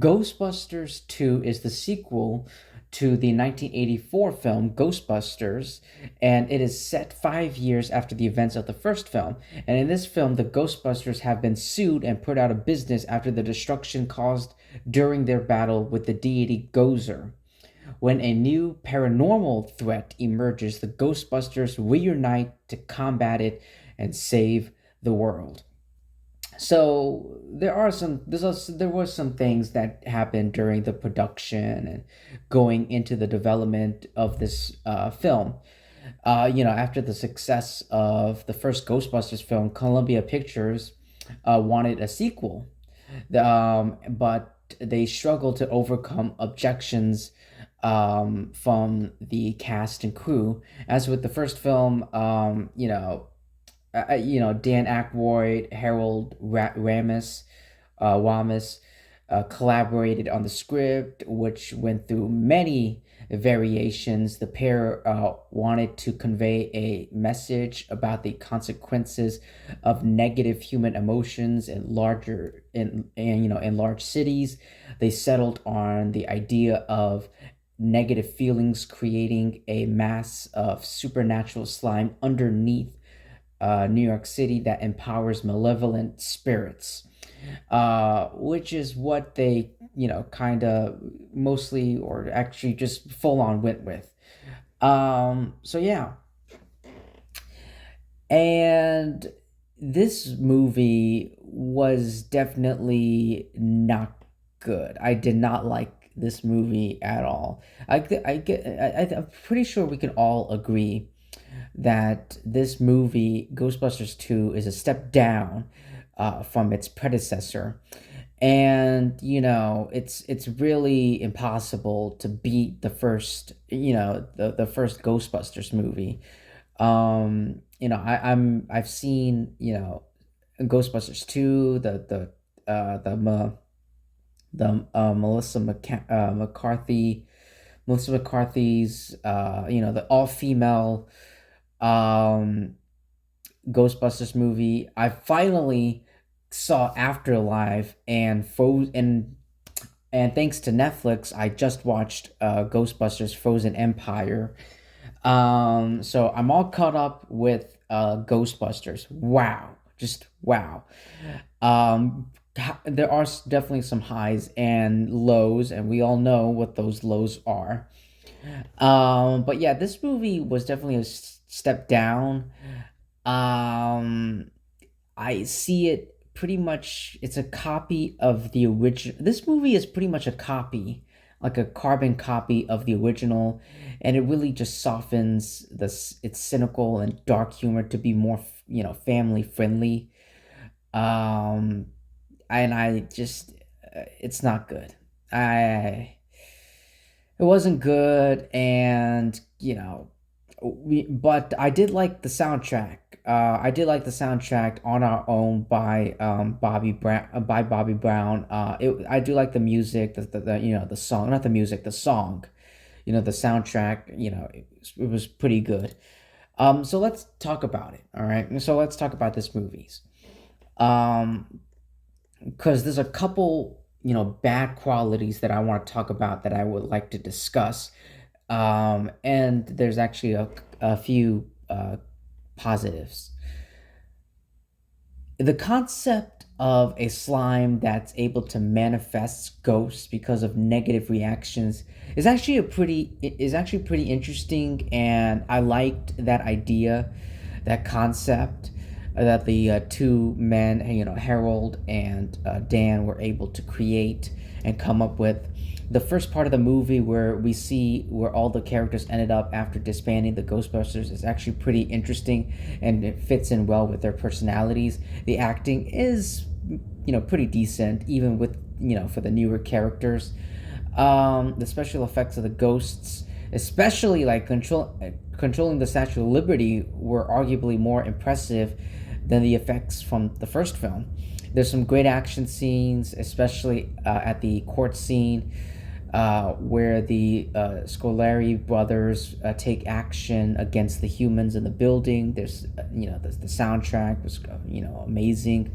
Ghostbusters 2 is the sequel to the 1984 film Ghostbusters, and it is set 5 years after the events of the first film. And in this film, the Ghostbusters have been sued and put out of business after the destruction caused during their battle with the deity Gozer. When a new paranormal threat emerges, the Ghostbusters reunite to combat it and save the world. So there was some things that happened during the production and going into the development of this film. After the success of the first Ghostbusters film, Columbia Pictures wanted a sequel, but they struggled to overcome objections from the cast and crew. As with the first film, Dan Aykroyd, Harold Ramis, collaborated on the script, which went through many variations. The pair wanted to convey a message about the consequences of negative human emotions in large cities. They settled on the idea of negative feelings creating a mass of supernatural slime underneath New York City that empowers malevolent spirits, which is what they, kind of mostly or actually just full on went with. So yeah, and this movie was definitely not good. I did not like this movie at all. I'm pretty sure we can all agree that this movie, Ghostbusters 2, is a step down from its predecessor. And it's really impossible to beat the first, the first Ghostbusters movie. I've seen, Ghostbusters 2, Melissa McCarthy's, the all female um, Ghostbusters movie. I finally saw Afterlife and thanks to Netflix, I just watched Ghostbusters Frozen Empire. So I'm all caught up with Ghostbusters. Wow, just wow. There are definitely some highs and lows, and we all know what those lows are. But yeah, this movie was definitely a step down. Um, I see it pretty much. It's a copy of the original. This movie is pretty much a copy, like a carbon copy of the original, and it really just softens this its cynical and dark humor to be more, family friendly. Um, and I just, it's not good. I It wasn't good, and but I did like the soundtrack. I did like the soundtrack on our own by Bobby Brown. I do like the music, the song, not the music, the song. The soundtrack. It was pretty good. So let's talk about it. All right. So let's talk about this movies. Um, because there's a couple bad qualities that I want to talk about that I would like to discuss, and there's actually a few positives. The concept of a slime that's able to manifest ghosts because of negative reactions is actually pretty interesting, and I liked that idea, that concept, that the two men, Harold and Dan, were able to create and come up with. The first part of the movie, where we see where all the characters ended up after disbanding the Ghostbusters, is actually pretty interesting, and it fits in well with their personalities. The acting is, pretty decent, even with, for the newer characters. The special effects of the ghosts, especially like controlling the Statue of Liberty, were arguably more impressive than the effects from the first film. There's some great action scenes, especially at the court scene, where the Scolari brothers take action against the humans in the building. There's, the soundtrack was, amazing.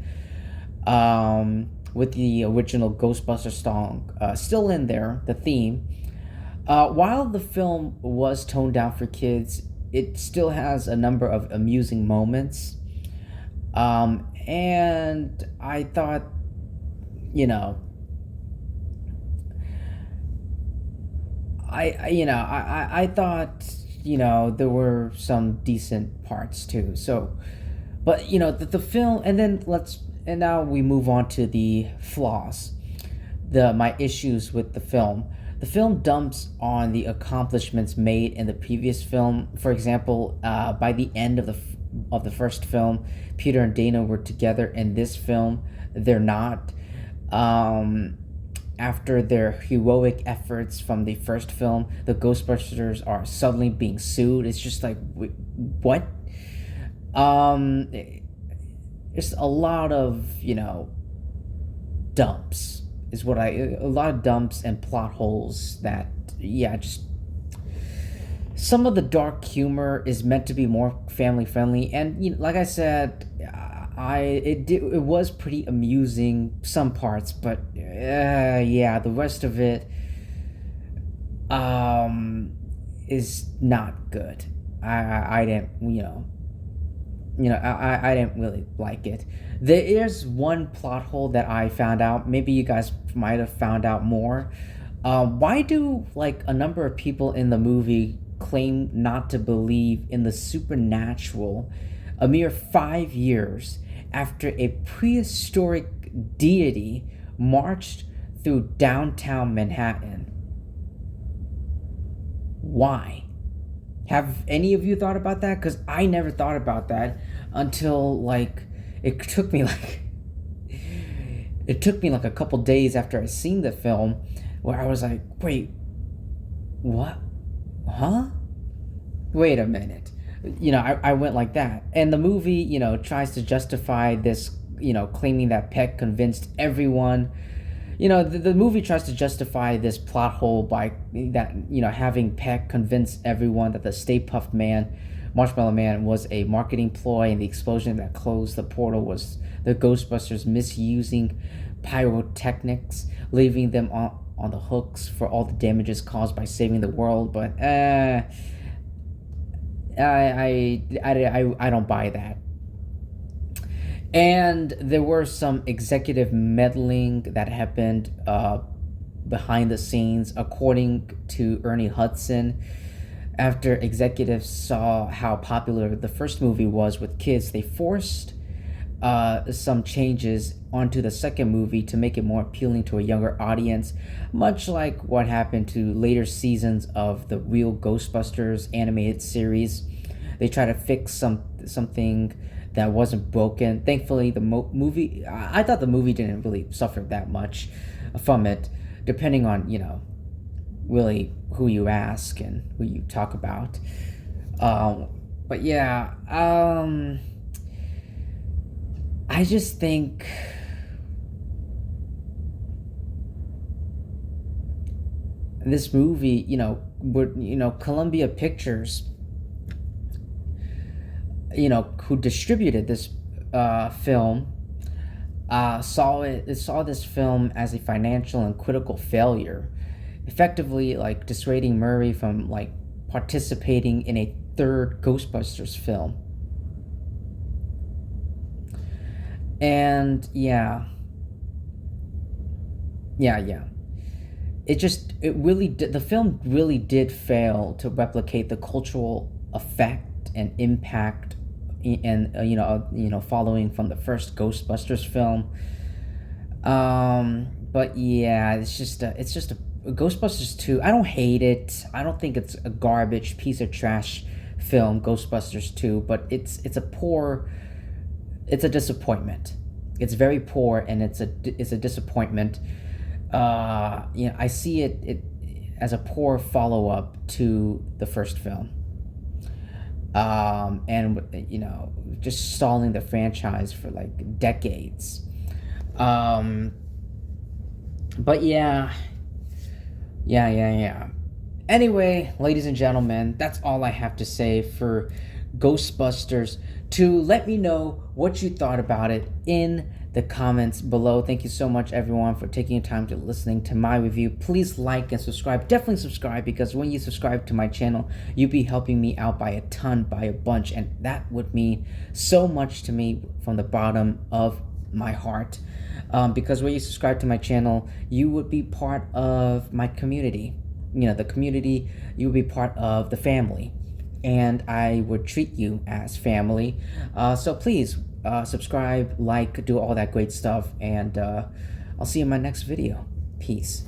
with the original Ghostbuster song still in there, the theme. While the film was toned down for kids, it still has a number of amusing moments. And I thought, you know, I thought, there were some decent parts too. So, but the film, and now we move on to the flaws, the my issues with the film. The film dumps on the accomplishments made in the previous film. For example, by the end of the first film, Peter and Dana were together. In this film, they're not. After their heroic efforts from the first film, the Ghostbusters are suddenly being sued. It's just like, what? There's a lot of dumps is what I a lot of dumps and plot holes that, yeah, just some of the dark humor is meant to be more family friendly, and like I said, it was pretty amusing some parts, but yeah, the rest of it is not good. I didn't I didn't really like it. There is one plot hole that I found out. Maybe you guys might have found out more. Why do like a number of people in the movie claim not to believe in the supernatural a mere 5 years after a prehistoric deity marched through downtown Manhattan? Why? Have any of you thought about that? Because I never thought about that until like it took me like a couple days after I seen the film, where I was like, wait, what? Huh? Wait a minute. I went like that. And the movie, tries to justify this, claiming that Peck convinced everyone. The movie tries to justify this plot hole by that, having Peck convince everyone that the Stay Puft Man, Marshmallow Man, was a marketing ploy, and the explosion that closed the portal was the Ghostbusters misusing pyrotechnics, leaving them on the hooks for all the damages caused by saving the world. But I don't buy that. And there were some executive meddling that happened behind the scenes, according to Ernie Hudson. After executives saw how popular the first movie was with kids, they forced some changes onto the second movie to make it more appealing to a younger audience, much like what happened to later seasons of the Real Ghostbusters animated series. They try to fix something that wasn't broken. Thankfully, the movie, I thought the movie didn't really suffer that much from it, depending on, really who you ask and who you talk about. But yeah, I just think this movie, Columbia Pictures, who distributed this film, saw this film as a financial and critical failure, effectively like dissuading Murray from like participating in a third Ghostbusters film. And yeah. The film really did fail to replicate the cultural effect and impact, and following from the first Ghostbusters film. But yeah, it's just a Ghostbusters 2. I don't hate it. I don't think it's a garbage piece of trash film, Ghostbusters 2, but it's a disappointment. It's very poor, and it's a disappointment. I see it as a poor follow-up to the first film. And just stalling the franchise for like decades. But yeah. Anyway, ladies and gentlemen, that's all I have to say for Ghostbusters 2. Let me know what you thought about it in the comments below. Thank you so much, everyone, for taking time to listening to my review. Please like and subscribe. Definitely subscribe, because when you subscribe to my channel, you'll be helping me out by a ton, by a bunch, and that would mean so much to me from the bottom of my heart. Because when you subscribe to my channel, you would be part of my community. The community, you would be part of the family, and I would treat you as family. So please subscribe, like, do all that great stuff, and I'll see you in my next video. Peace.